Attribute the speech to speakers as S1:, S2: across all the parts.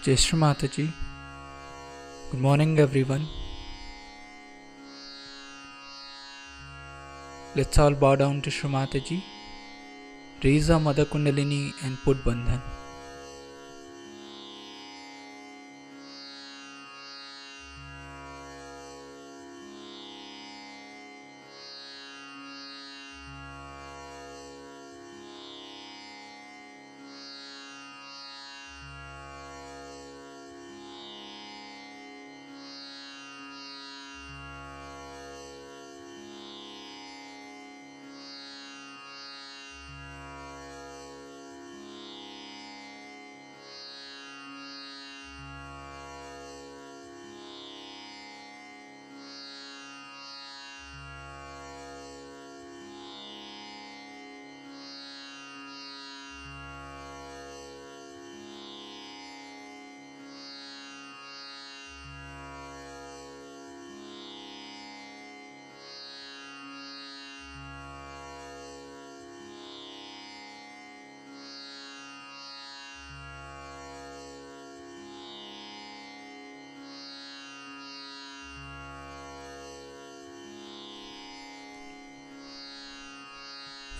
S1: Jai Shri Mataji. Good morning everyone. Let's all bow down to Shri Mataji. Raise our Mother Kundalini and put Bandhan.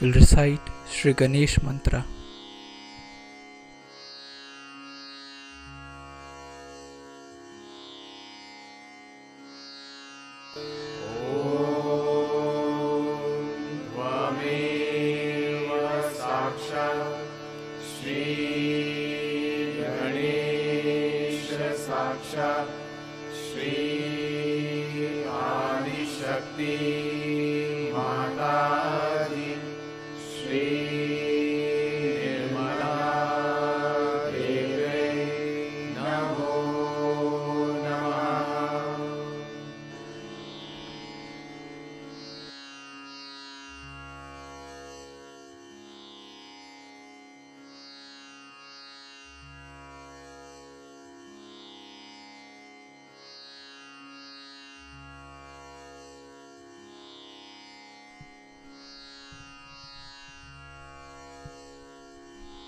S1: will recite Shri Ganesh Mantra.
S2: साक्षात् श्री आदिशक्ति माताजी श्री निर्मला देवी नमो नमः।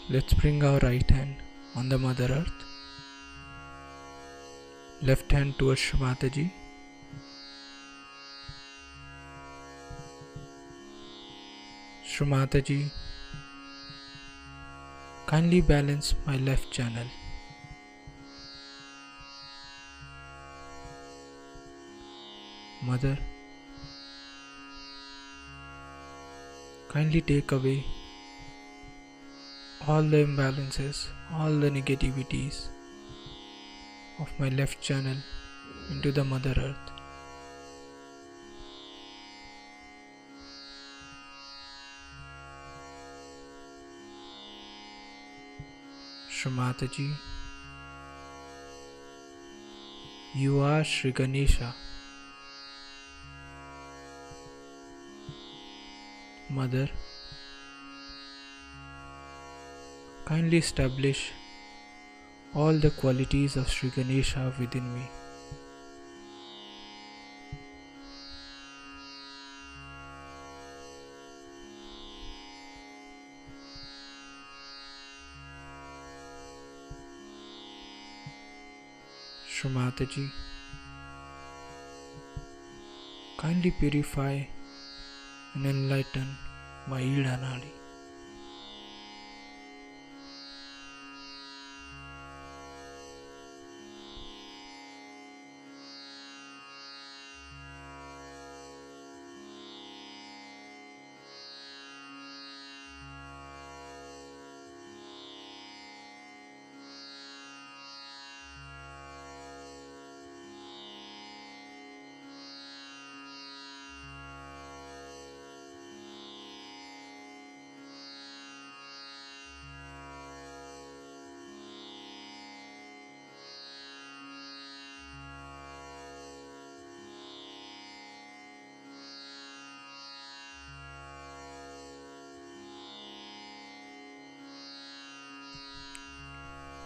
S1: Let's bring our right hand on the Mother Earth, left hand towards Shri Mataji. Shri Mataji, kindly balance my left channel. Mother, kindly take away all the imbalances, all the negativities of my left channel into the Mother Earth. Shri Mataji, you are Shri Ganesha. Mother, kindly establish all the qualities of Shri Ganesha within me. Shri Mataji, kindly purify and enlighten my Ida Nadi.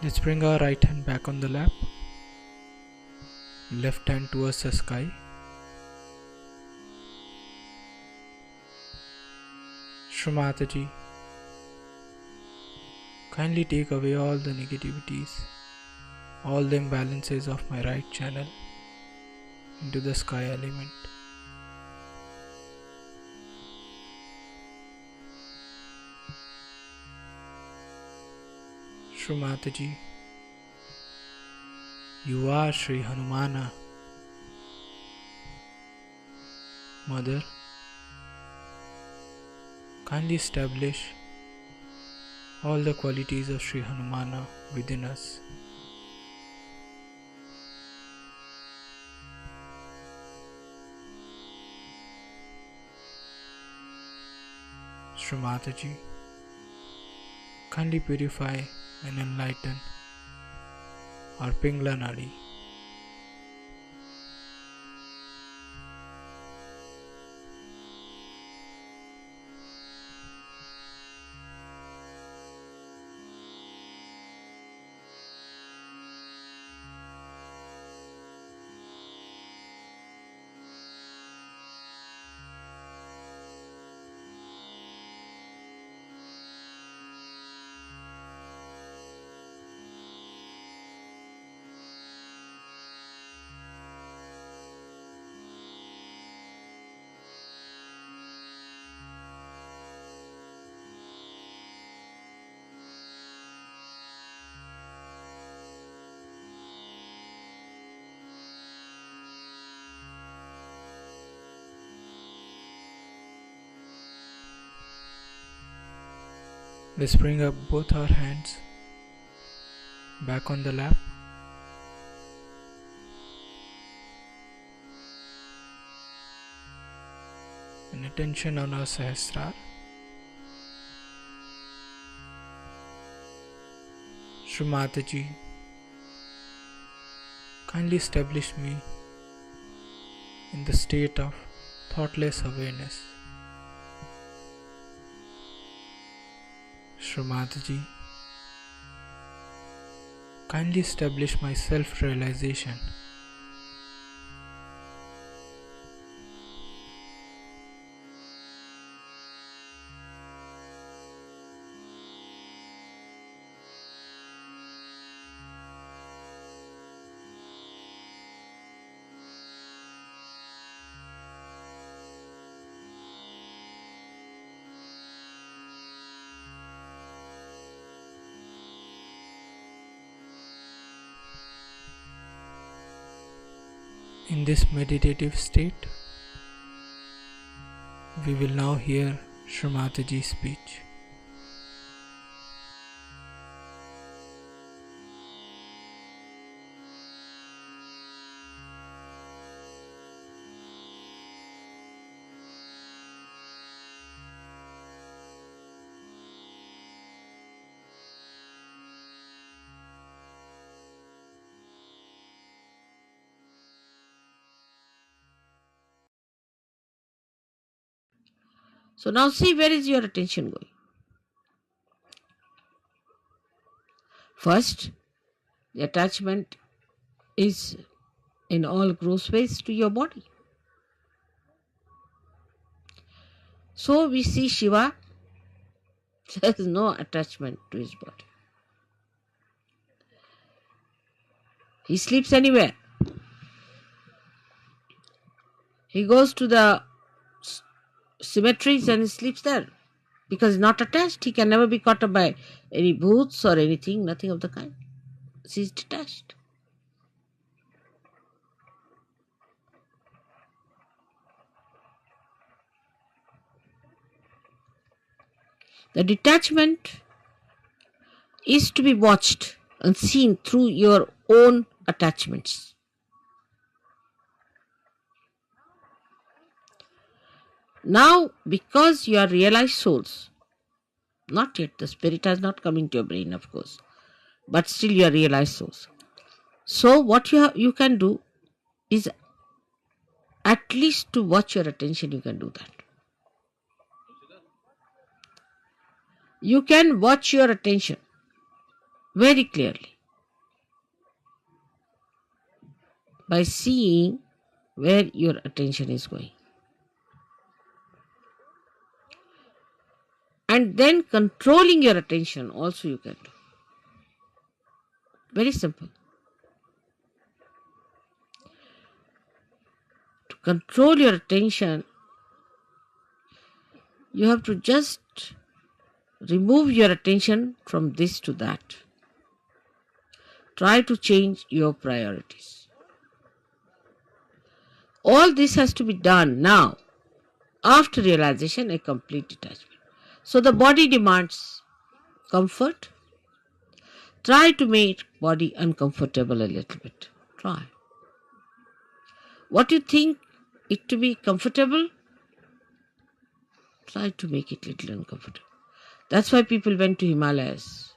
S1: Let's bring our right hand back on the lap, left hand towards the sky. Shri Mataji, kindly take away all the negativities, all the imbalances of my right channel into the sky element. Shri Mataji, you are Shri Hanumana. Mother, kindly establish all the qualities of Shri Hanumana within us. Shri Mataji, kindly purify and enlighten our Pingla Nadi. Let's bring up both our hands back on the lap. And attention on our Sahasrara. Shri Mataji, kindly establish me in the state of thoughtless awareness. Shri Mataji, kindly establish my self-realization. In this meditative state, we will now hear Shri Mataji's speech.
S3: So now see, where is your attention going? First, the attachment is in all gross ways to your body. So we see Shiva, there is no attachment to his body. He sleeps anywhere. He goes to the cemeteries and he sleeps there because he's not attached. He can never be caught up by any boots or anything, nothing of the kind. He's detached. The detachment is to be watched and seen through your own attachments. Now, because you are realized souls, not yet, the spirit has not come into your brain, of course, but still you are realized souls. So what you can do is at least to watch your attention, you can do that. You can watch your attention very clearly by seeing where your attention is going. And then controlling your attention also you can do. Very simple. To control your attention, you have to just remove your attention from this to that. Try to change your priorities. All this has to be done now, after realization, a complete detachment. So the body demands comfort. Try to make body uncomfortable a little bit. Try. What you think it to be comfortable, try to make it little uncomfortable. That's why people went to Himalayas.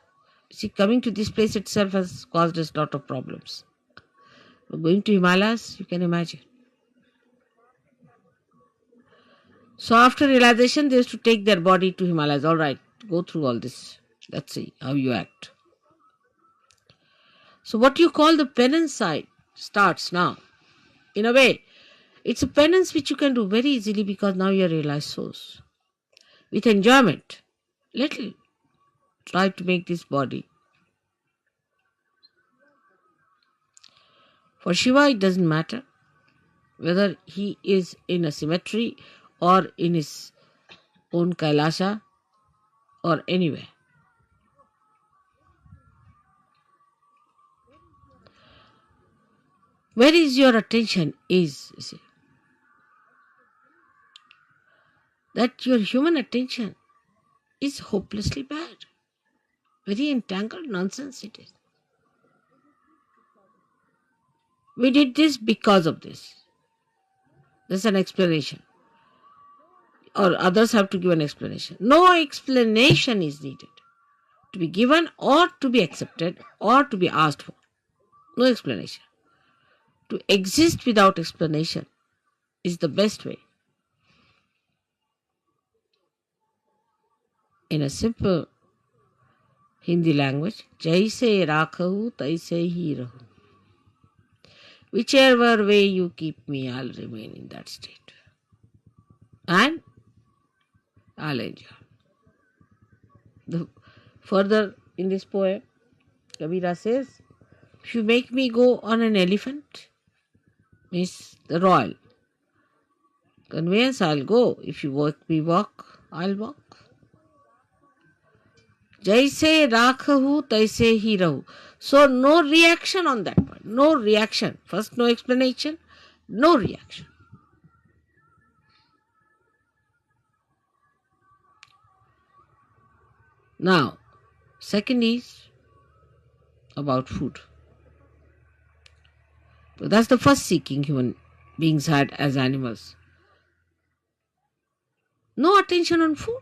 S3: See, coming to this place itself has caused us a lot of problems. But going to Himalayas, you can imagine. So after realization, they used to take their body to Himalayas. All right, go through all this. Let's see how you act. So what you call the penance side starts now. In a way, it's a penance which you can do very easily because now you are realized souls. With enjoyment, little. Try to make this body. For Shiva, it doesn't matter whether he is in a cemetery or in his own Kailasha or anywhere. Where is your attention is, you see. That your human attention is hopelessly bad. Very entangled nonsense it is. We did this because of this. There's an explanation. Or others have to give an explanation. No explanation is needed to be given or to be accepted or to be asked for. No explanation. To exist without explanation is the best way. In a simple Hindi language, jaise rakhahu taise hi rahu. Whichever way you keep me, I'll remain in that state. And I'll enjoy. Further in this poem, Kabira says, if you make me go on an elephant, means the royal conveyance, I'll go. If you make me walk, I'll walk. Jaise rakhahu taise hi rahu. So no reaction on that one. No reaction. First, no explanation. No reaction. Now, second is about food. So that's the first seeking human beings had as animals. No attention on food.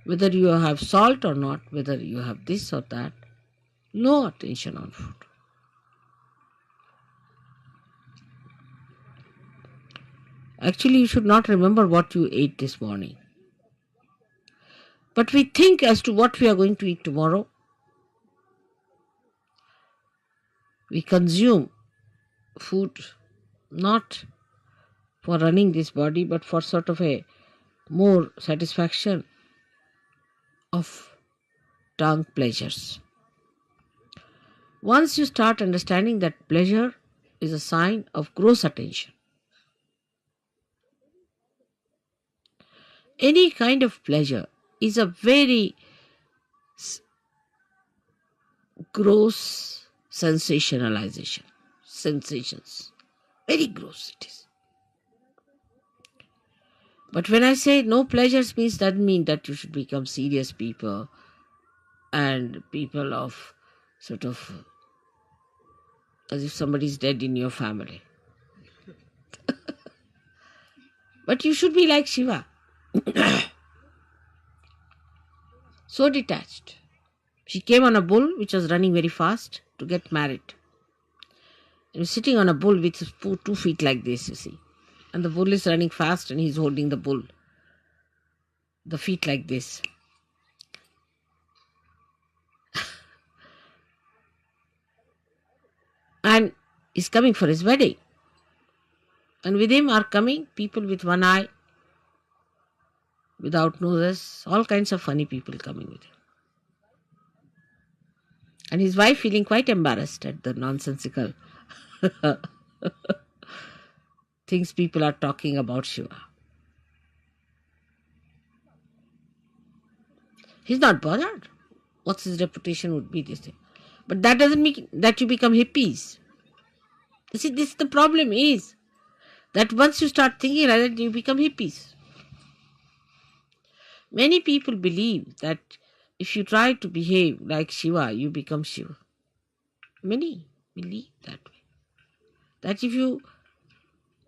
S3: Whether you have salt or not, whether you have this or that, no attention on food. Actually, you should not remember what you ate this morning. But we think as to what we are going to eat tomorrow. We consume food not for running this body, but for sort of a more satisfaction of tongue pleasures. Once you start understanding that pleasure is a sign of gross attention, any kind of pleasure is a very gross sensationalization. Sensations. Very gross it is. But when I say no pleasures means, doesn't mean that you should become serious people and people of sort of as if somebody is dead in your family. But you should be like Shiva. So detached. She came on a bull which was running very fast to get married. He was sitting on a bull with 2 feet like this, you see. And the bull is running fast and he's holding the bull. The feet like this. And he's coming for his wedding. And with him are coming people with one eye, without noses, all kinds of funny people coming with him. And his wife feeling quite embarrassed at the nonsensical things people are talking about Shiva. He's not bothered. What's his reputation would be, this thing. But that doesn't mean that you become hippies. You see, this the problem is that once you start thinking like that, you become hippies. Many people believe that if you try to behave like Shiva, you become Shiva. Many believe that way. That if you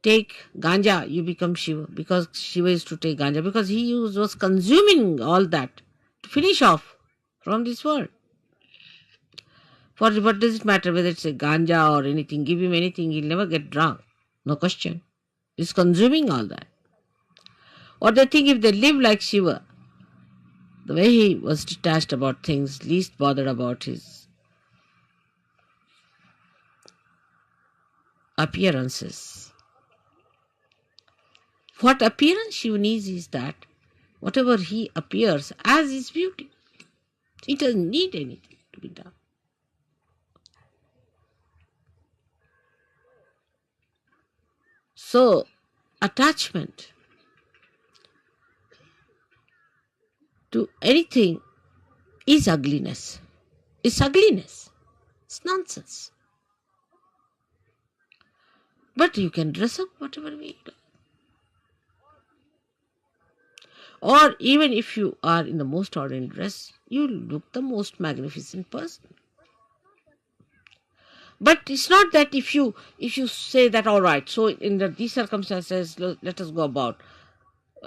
S3: take ganja, you become Shiva, because Shiva is to take ganja, because he was consuming all that to finish off from this world. For what does it matter whether it's a ganja or anything? Give him anything, he'll never get drunk. No question. He's consuming all that. Or they think if they live like Shiva, the way he was detached about things, least bothered about his appearances. What appearance Shiva needs is that whatever he appears as is beauty. He doesn't need anything to be done. So, attachment to anything is ugliness. It's ugliness. It's nonsense. But you can dress up whatever way you like. Or even if you are in the most ordinary dress, you look the most magnificent person. But it's not that if you say that, all right, so in these circumstances, let us go about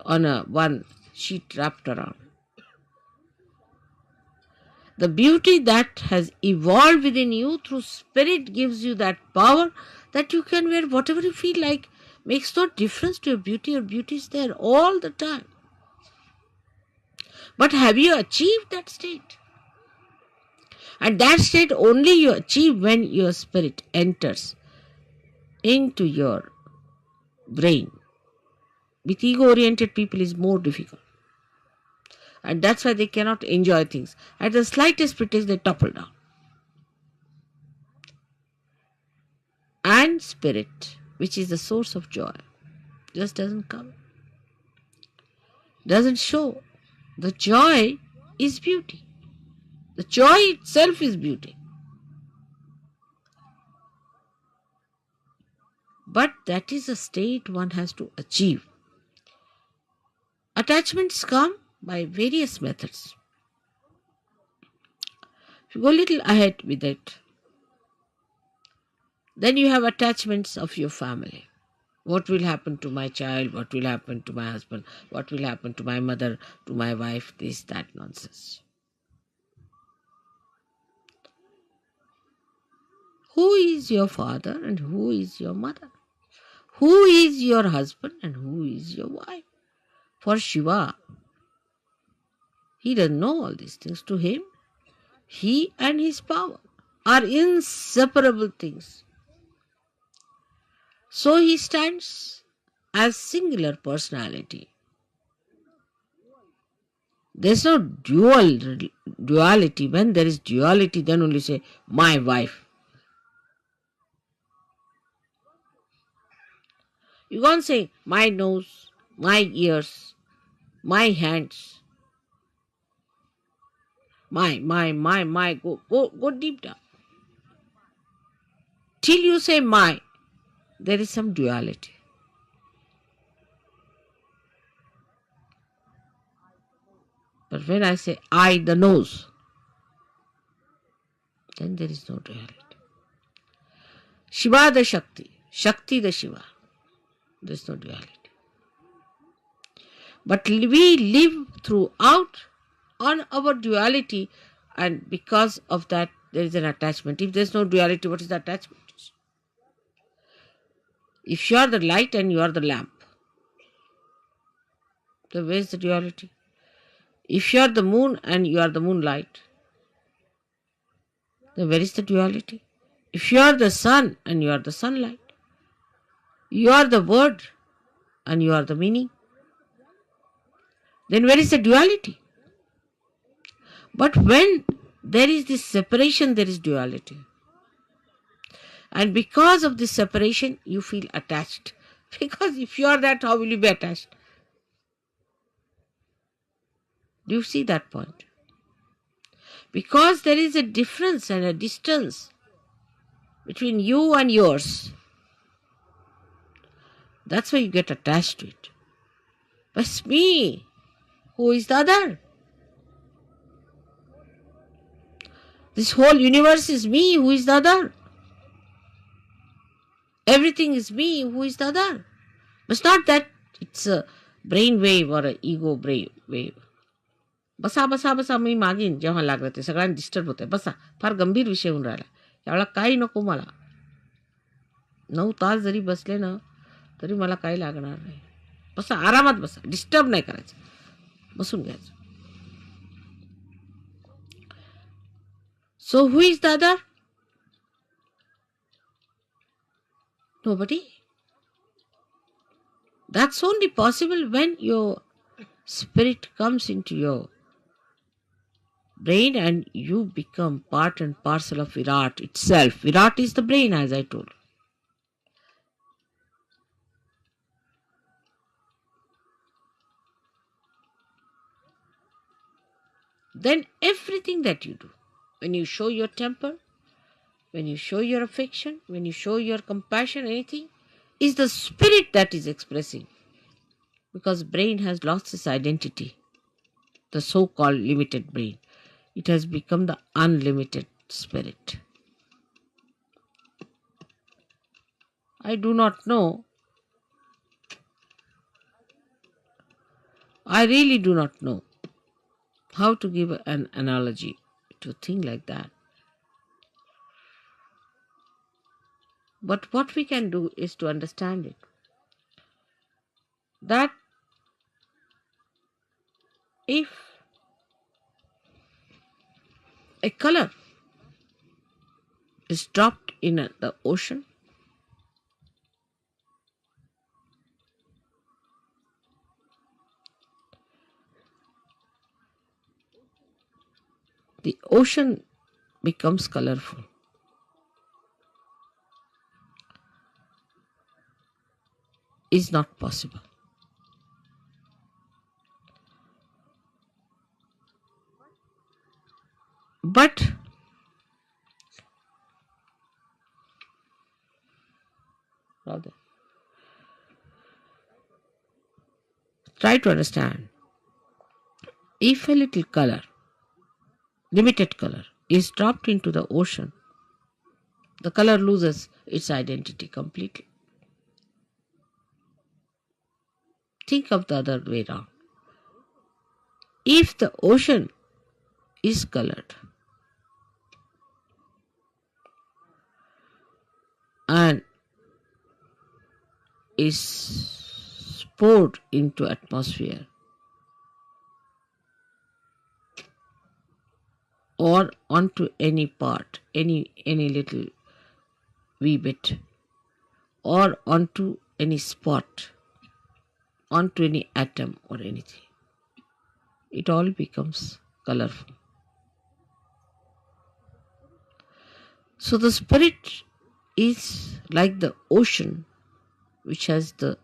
S3: on a one sheet wrapped around. The beauty that has evolved within you through spirit gives you that power that you can wear whatever you feel like. Makes no difference to your beauty. Your beauty is there all the time. But have you achieved that state? And that state only you achieve when your spirit enters into your brain. With ego-oriented people is more difficult. And that's why they cannot enjoy things. At the slightest pretext, they topple down. And spirit, which is the source of joy, just doesn't come. Doesn't show. The joy is beauty. The joy itself is beauty. But that is a state one has to achieve. Attachments come by various methods. If you go a little ahead with it, then you have attachments of your family. What will happen to my child? What will happen to my husband? What will happen to my mother, to my wife? This, that nonsense. Who is your father and who is your mother? Who is your husband and who is your wife? For Shiva, he doesn't know all these things. To him, he and his power are inseparable things. So he stands as singular personality. There's no duality. When there is duality, then only say, my wife. You can't say, my nose, my ears, my hands, my, go deep down. Till you say my, there is some duality. But when I say I, the nose, then there is no duality. Shiva the Shakti, Shakti the Shiva, there is no duality. But we live throughout on our duality, and because of that there is an attachment. If there is no duality, what is the attachment? If you are the light and you are the lamp, then where is the duality? If you are the moon and you are the moonlight, then where is the duality? If you are the sun and you are the sunlight, you are the word and you are the meaning, then where is the duality? But when there is this separation, there is duality. And because of this separation, you feel attached. Because if you are that, how will you be attached? Do you see that point? Because there is a difference and a distance between you and yours. That's why you get attached to it. But it's me. Who is the other? This whole universe is me. Who is the other? Everything is me. Who is the other? It's not that it's a brain wave or an ego brain wave. बसा मी मागीन जेव्हा लागलं ते सगळ्यांना disturb होतंय. बसा, फार गंभीर विषय होऊन राहिला. यावेळेला काही नको मला. 9 तास जरी बसले ना तरी मला काही लागणार नाही. बसा, आरामात बसा, डिस्टर्ब नाही करायचं, बसून घ्यायचं. So who is the other? Nobody. That's only possible when your spirit comes into your brain and you become part and parcel of Virat itself. Virat is the brain, as I told. Then everything that you do, when you show your temper, when you show your affection, when you show your compassion, anything, is the spirit that is expressing. because brain has lost its identity, the so-called limited brain. It has become the unlimited spirit. I do not know. I really do not know how to give an analogy to a thing like that. But what we can do is to understand it. That if a color is dropped in the ocean, the ocean becomes colorful. Is not possible. But rather, try to understand. If a little color, limited color, is dropped into the ocean, the color loses its identity completely. Think of the other way around. If the ocean is colored and is poured into atmosphere or onto any part, any little wee bit, or onto any spot, onto any atom or anything, it all becomes colorful. So the spirit is like the ocean which has the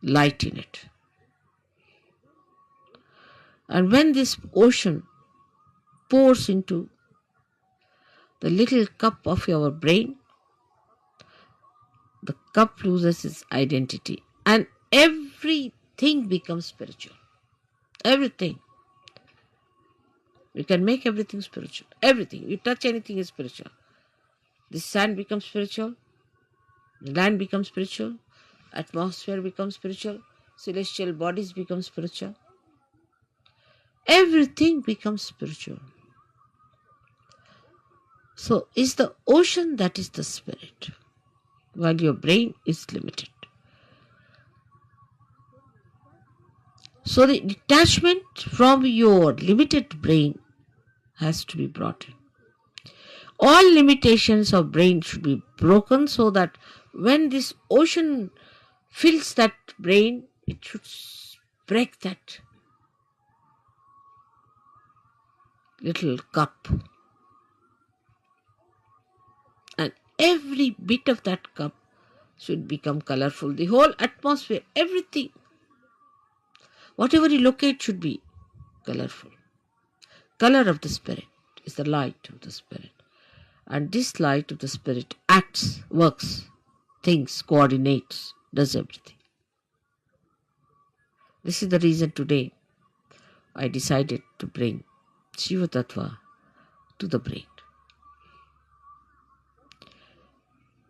S3: light in it. And when this ocean pours into the little cup of your brain, the cup loses its identity and everything becomes spiritual. Everything. You can make everything spiritual. Everything. You touch anything is spiritual. The sand becomes spiritual. The land becomes spiritual. Atmosphere becomes spiritual. Celestial bodies become spiritual. Everything becomes spiritual. So is the ocean that is the spirit, while your brain is limited. So the detachment from your limited brain has to be brought in. All limitations of brain should be broken so that when this ocean fills that brain, it should break that little cup. And every bit of that cup should become colorful. The whole atmosphere, everything, whatever you locate should be colorful. Color of the spirit is the light of the spirit. And this light of the spirit acts, works, thinks, coordinates, does everything. This is the reason today I decided to bring Shiva Tattva to the brain.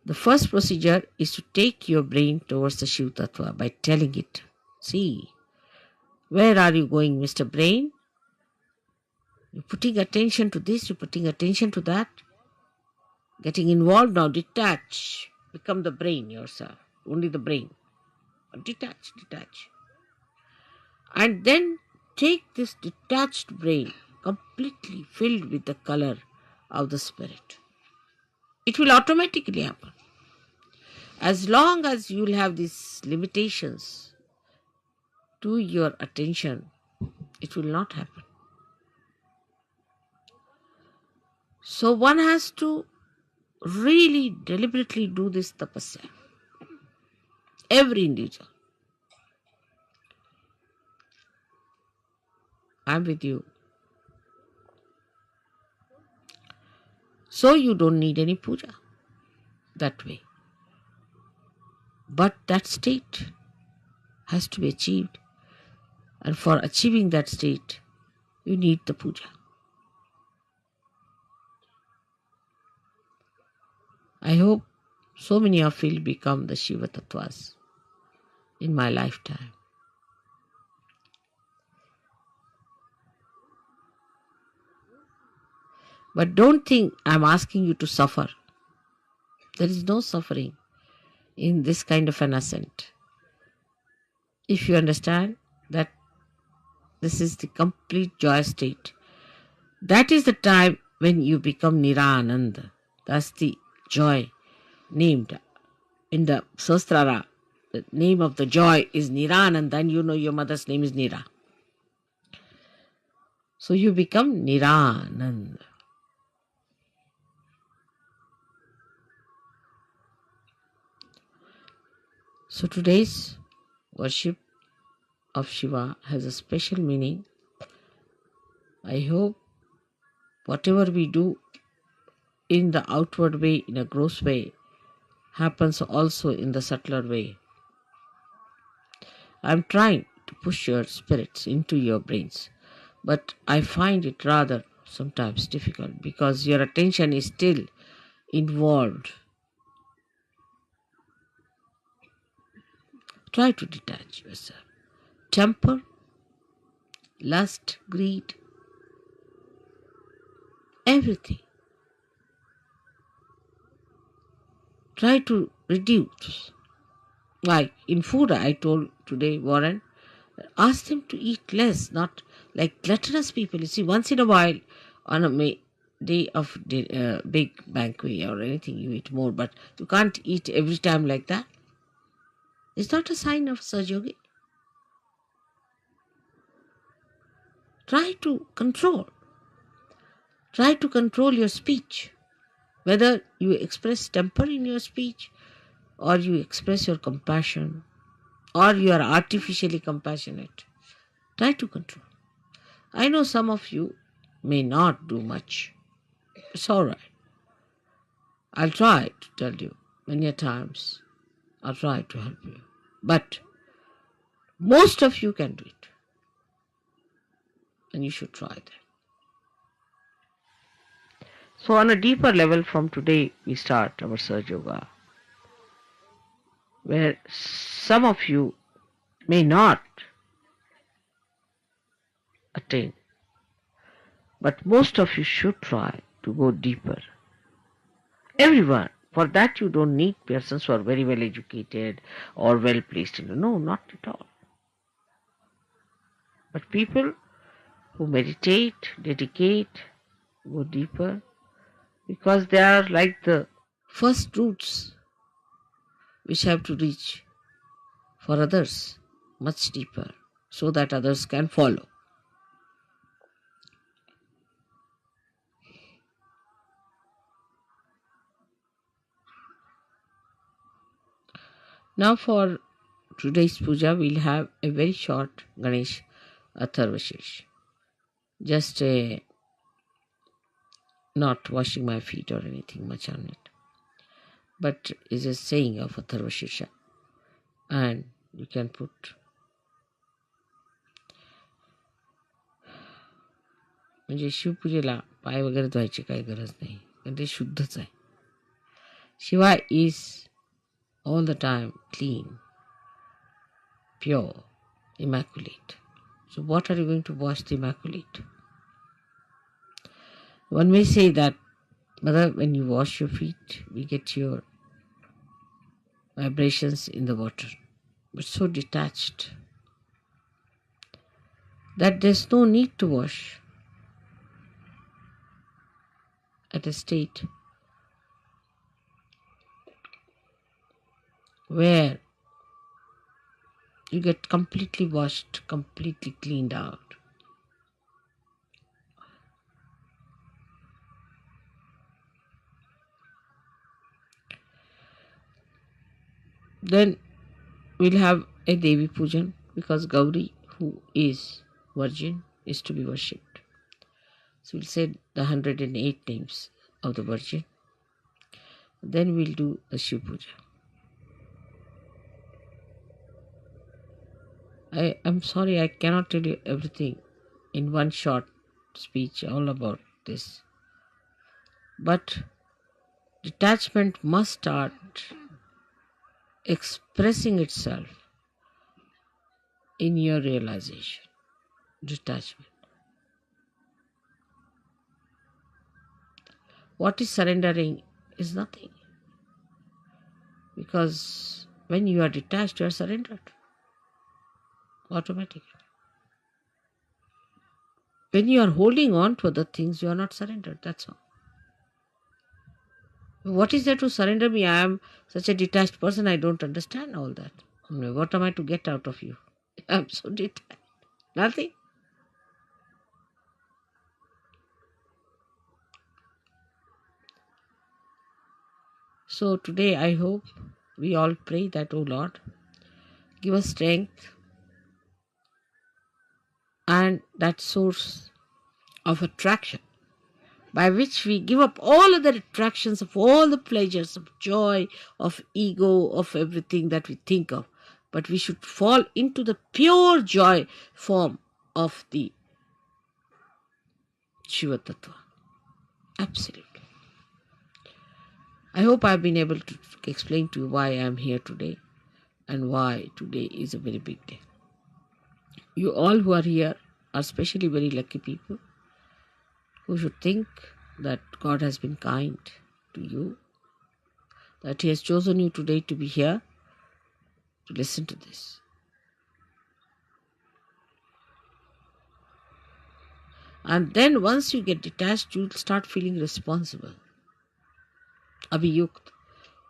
S3: The first procedure is to take your brain towards the Shiva Tattva by telling it, see, where are you going, Mr. Brain? You're putting attention to this, you're putting attention to that. Getting involved now, detach. Become the brain yourself. Only the brain. Detach. And then take this detached brain completely filled with the color of the spirit. It will automatically happen. As long as you will have these limitations to your attention, it will not happen. So one has to really deliberately do this tapasya. Every individual. I'm with you. So you don't need any puja that way. But that state has to be achieved. And for achieving that state, you need the puja. I hope so many of you will become the Shiva Tattvas in my lifetime. But don't think I'm asking you to suffer. There is no suffering in this kind of an ascent. If you understand that this is the complete joy state, that is the time when you become Nirananda. That's the joy named in the Sahasrara. The name of the joy is Nirananda, and you know your mother's name is Nira. So you become Nirananda. So today's worship of Shiva has a special meaning. I hope whatever we do in the outward way, in a gross way, happens also in the subtler way. I'm trying to push your spirits into your brains, but I find it rather sometimes difficult because your attention is still involved. Try to detach yourself. Temper, lust, greed, everything. Try to reduce. Like in food, I told today, Warren, ask them to eat less, not like gluttonous people. You see, once in a while, on a day of big banquet or anything, you eat more, but you can't eat every time like that. It's not a sign of Sahaja. Try to control. Try to control your speech. Whether you express temper in your speech, or you express your compassion, or you are artificially compassionate. Try to control. I know some of you may not do much. It's all right. I'll try to tell you many times. I'll try to help you. But most of you can do it. And you should try that. So on a deeper level from today, we start our Sahaja Yoga, where some of you may not attain, but most of you should try to go deeper. Everyone. For that you don't need persons who are very well educated or well placed. No, not at all. But people who meditate, dedicate, go deeper, because they are like the first roots which have to reach for others much deeper so that others can follow. Now for today's puja, we'll have a very short Ganesh Atharvashesh. Just not washing my feet or anything much on it, but is a saying of Atharvashesh. And you can put म्हणजे शिवपूजेला पाय वगैरे धुवायची काही गरज नाही, पण ते शुद्धच आहे. Shiva is all the time clean, pure, immaculate. So what are you going to wash the immaculate? One may say that, Mother, when you wash your feet, we get your vibrations in the water, but so detached that there's no need to wash at a state where you get completely washed, completely cleaned out. Then we'll have a Devi Pujan, because Gauri, who is virgin, is to be worshipped. So we'll say the 108 names of the Virgin. Then we'll do the Shiv Puja. I'm sorry, I cannot tell you everything in one short speech all about this. But detachment must start expressing itself in your realization. Detachment. What is surrendering is nothing. Because when you are detached, you are surrendered automatically. When you are holding on to other things, you are not surrendered. That's all. What is there to surrender me? I am such a detached person, I don't understand all that. What am I to get out of you? I'm so detached. Nothing. So today I hope we all pray that, oh Lord, give us strength and that source of attraction by which we give up all other attractions of all the pleasures of joy, of ego, of everything that we think of. But we should fall into the pure joy form of the Shiva Tattva. Absolutely. I hope I've been able to explain to you why I am here today and why today is a very big day. You all who are here are especially very lucky people who should think that God has been kind to you, that He has chosen you today to be here to listen to this. And then once you get detached, you'll start feeling responsible. Abhiyukt,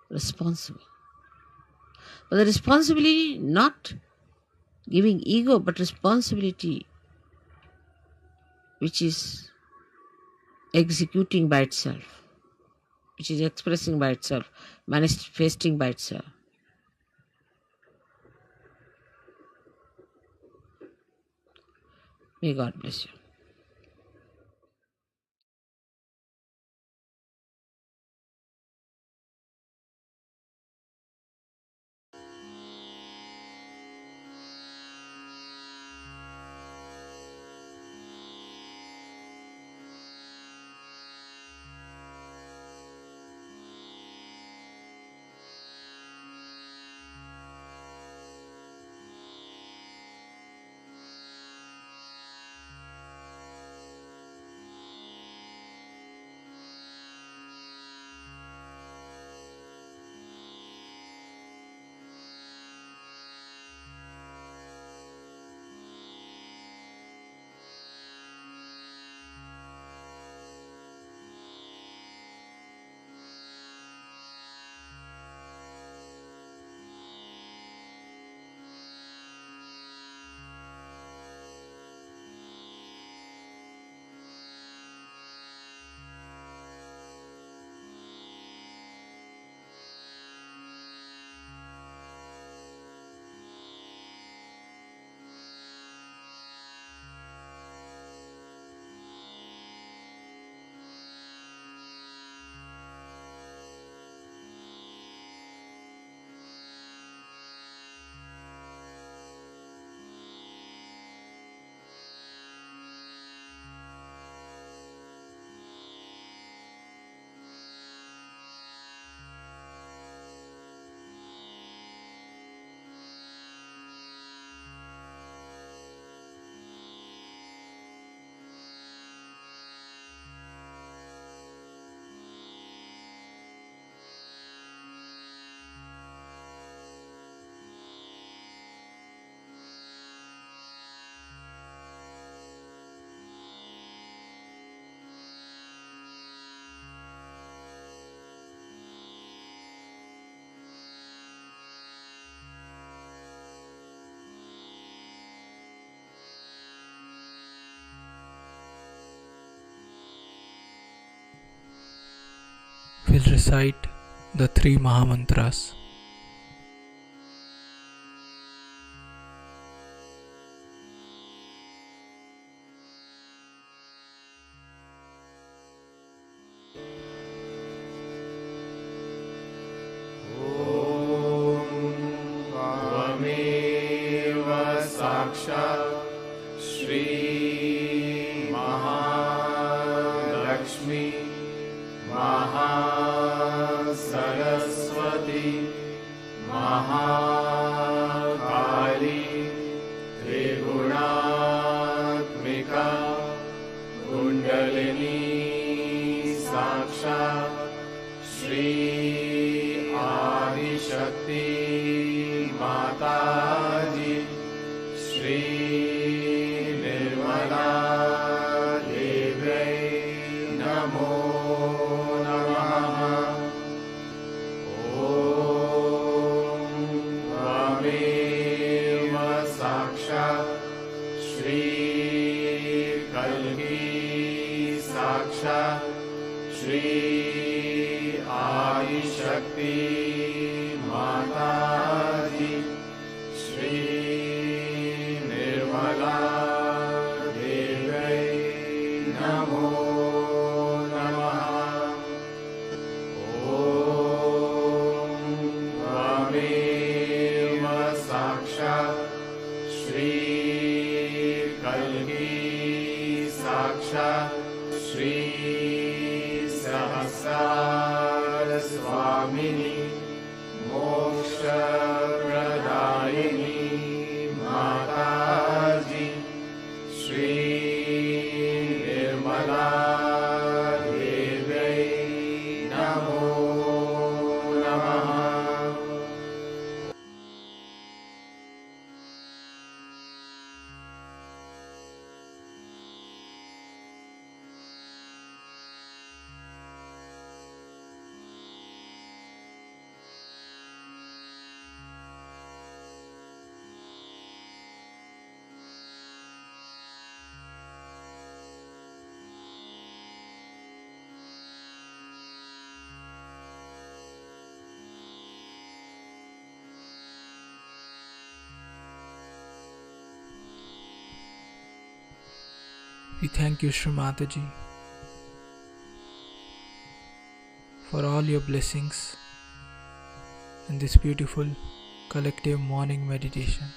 S3: responsible. But the responsibility, not giving ego, but responsibility which is executing by itself, which is expressing by itself, manifesting by itself. May God bless you.
S1: We'll recite the three Mahamantras.
S2: त्वमेव सा साक्षात् श्री आदिशक्ति माता जी श्री निर्मला देव्यै नमो नमः। ॐ त्वमेव साक्षात् श्री कल्की साक्षात् श्री सहस्रार स्वामिनी मोक्षप्रदायिनी माता जी श्री निर्मला देव्यै नमो नमः।
S1: We thank you, Shri Mataji, for all your blessings in this beautiful collective morning meditation.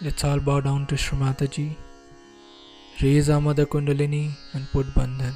S1: Let's all bow down to Shri Mataji, raise our Mother Kundalini and put Bandhan.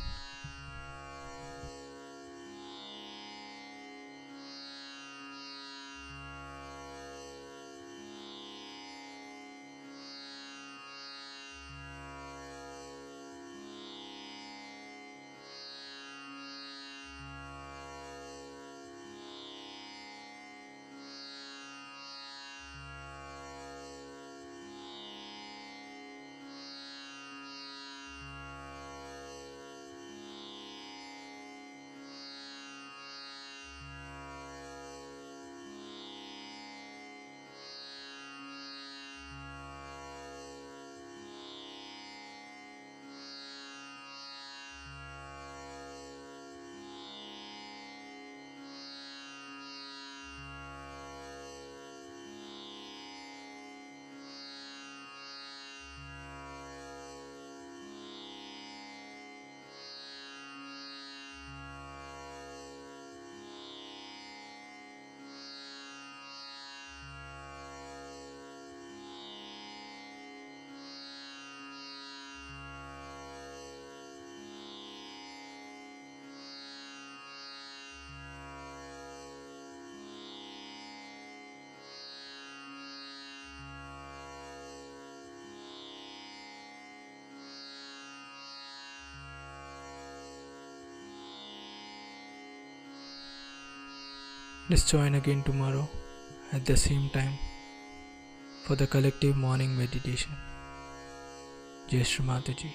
S1: Let's join again tomorrow at the same time for the collective morning meditation. Jai Shri Mataji.